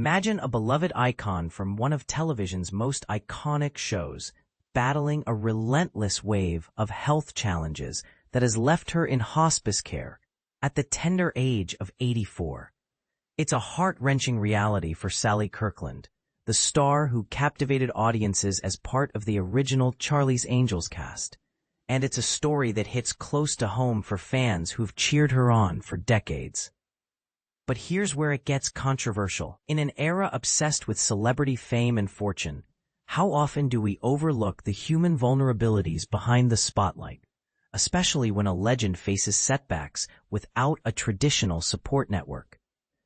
Imagine a beloved icon from one of television's most iconic shows, battling a relentless wave of health challenges that has left her in hospice care at the tender age of 84. It's a heart-wrenching reality for Sally Kirkland, the star who captivated audiences as part of the original Charlie's Angels cast. And it's a story that hits close to home for fans who've cheered her on for decades. But here's where it gets controversial. In an era obsessed with celebrity fame and fortune, how often do we overlook the human vulnerabilities behind the spotlight, especially when a legend faces setbacks without a traditional support network?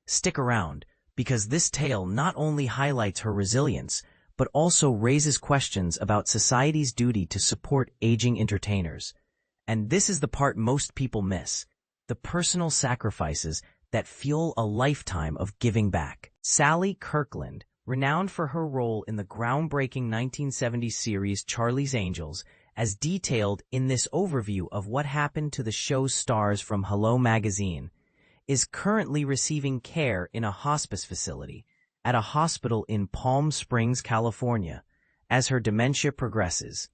Stick around, because this tale not only highlights her resilience, but also raises questions about society's duty to support aging entertainers. And this is the part most people miss: the personal sacrifices that fuel a lifetime of giving back. Sally Kirkland, renowned for her role in the groundbreaking 1970s series Charlie's Angels, as detailed in this overview of what happened to the show's stars from Hello Magazine, is currently receiving care in a hospice facility at a hospital in Palm Springs, California, as her dementia progresses.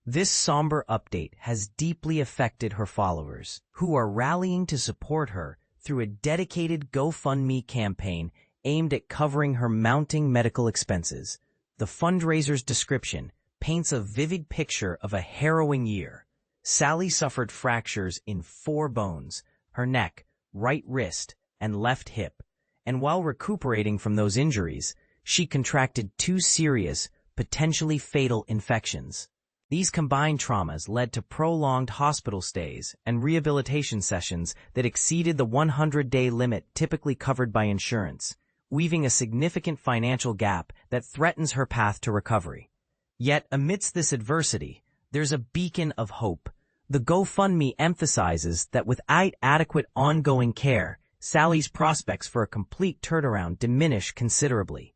This somber update has deeply affected her followers, who are rallying to support her through a dedicated GoFundMe campaign aimed at covering her mounting medical expenses. The fundraiser's description paints a vivid picture of a harrowing year. Sally suffered fractures in 4 bones: her neck, right wrist, and left hip, and while recuperating from those injuries, she contracted 2 serious, potentially fatal infections. These combined traumas led to prolonged hospital stays and rehabilitation sessions that exceeded the 100-day limit typically covered by insurance, weaving a significant financial gap that threatens her path to recovery. Yet, amidst this adversity, there's a beacon of hope. The GoFundMe emphasizes that without adequate ongoing care, Sally's prospects for a complete turnaround diminish considerably.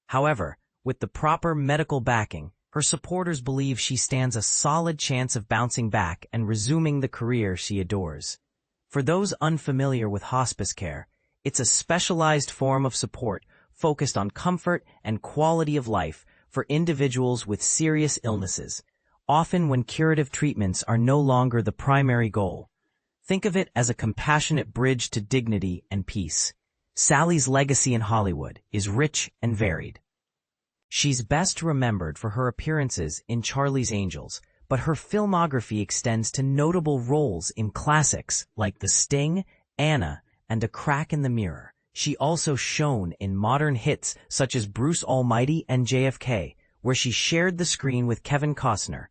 However, with the proper medical backing, her supporters believe she stands a solid chance of bouncing back and resuming the career she adores. For those unfamiliar with hospice care, it's a specialized form of support focused on comfort and quality of life for individuals with serious illnesses, often when curative treatments are no longer the primary goal. Think of it as a compassionate bridge to dignity and peace. Sally's legacy in Hollywood is rich and varied. She's best remembered for her appearances in Charlie's Angels, but her filmography extends to notable roles in classics like The Sting, Anna, and A Crack in the Mirror. She also shone in modern hits such as Bruce Almighty and JFK, where she shared the screen with Kevin Costner.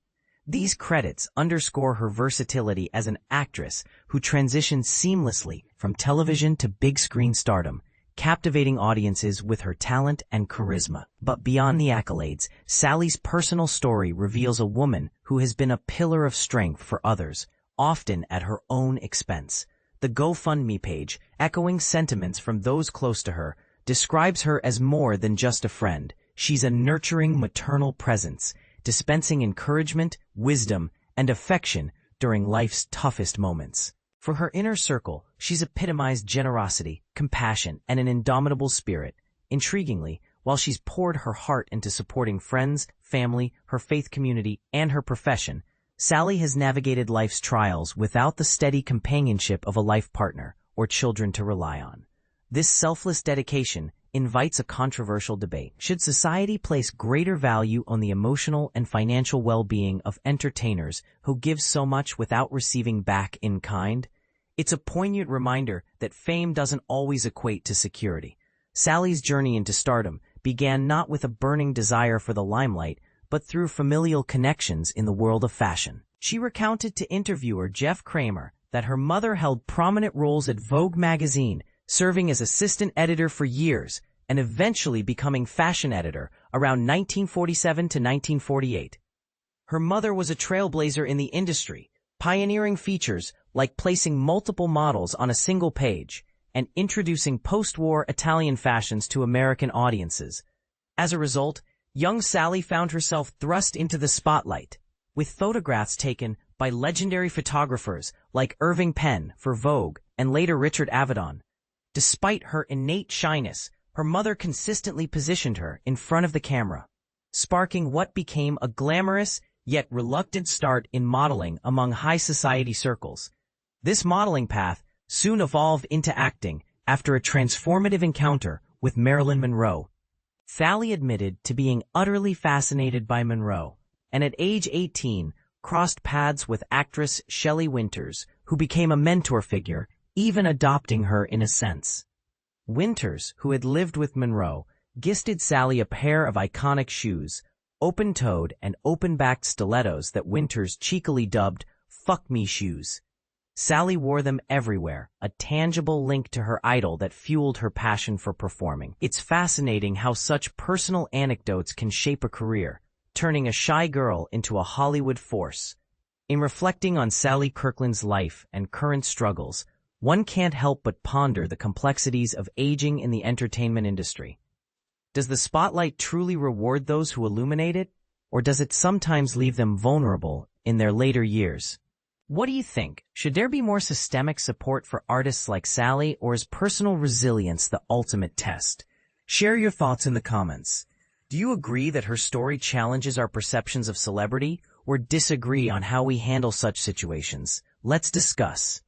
These credits underscore her versatility as an actress who transitioned seamlessly from television to big-screen stardom, captivating audiences with her talent and charisma. But beyond the accolades, Sally's personal story reveals a woman who has been a pillar of strength for others, often at her own expense. The GoFundMe page, echoing sentiments from those close to her, describes her as more than just a friend. She's a nurturing maternal presence, dispensing encouragement, wisdom, and affection during life's toughest moments. For her inner circle, she's epitomized generosity, compassion, and an indomitable spirit. Intriguingly, while she's poured her heart into supporting friends, family, her faith community, and her profession, Sally has navigated life's trials without the steady companionship of a life partner or children to rely on. This selfless dedication invites a controversial debate. Should society place greater value on the emotional and financial well-being of entertainers who give so much without receiving back in kind? It's a poignant reminder that fame doesn't always equate to security. Sally's journey into stardom began not with a burning desire for the limelight, but through familial connections in the world of fashion. She recounted to interviewer Jeff Kramer that her mother held prominent roles at Vogue magazine, serving as assistant editor for years, and eventually becoming fashion editor around 1947 to 1948. Her mother was a trailblazer in the industry, pioneering features like placing multiple models on a single page and introducing post-war Italian fashions to American audiences. As a result, young Sally found herself thrust into the spotlight, with photographs taken by legendary photographers like Irving Penn for Vogue and later Richard Avedon. Despite her innate shyness, Her mother consistently positioned her in front of the camera, sparking what became a glamorous yet reluctant start in modeling among high society circles. This modeling path soon evolved into acting after a transformative encounter with Marilyn Monroe. Sally admitted to being utterly fascinated by Monroe, and at age 18 crossed paths with actress Shelley Winters, who became a mentor figure, even adopting her in a sense. Winters, who had lived with Monroe, gifted Sally a pair of iconic shoes, open-toed and open-backed stilettos that Winters cheekily dubbed "fuck me shoes." Sally wore them everywhere, a tangible link to her idol that fueled her passion for performing. It's fascinating how such personal anecdotes can shape a career, turning a shy girl into a Hollywood force. In reflecting on Sally Kirkland's life and current struggles, one can't help but ponder the complexities of aging in the entertainment industry. Does the spotlight truly reward those who illuminate it, or does it sometimes leave them vulnerable in their later years? What do you think? Should there be more systemic support for artists like Sally, or is personal resilience the ultimate test? Share your thoughts in the comments. Do you agree that her story challenges our perceptions of celebrity, or disagree on how we handle such situations? Let's discuss.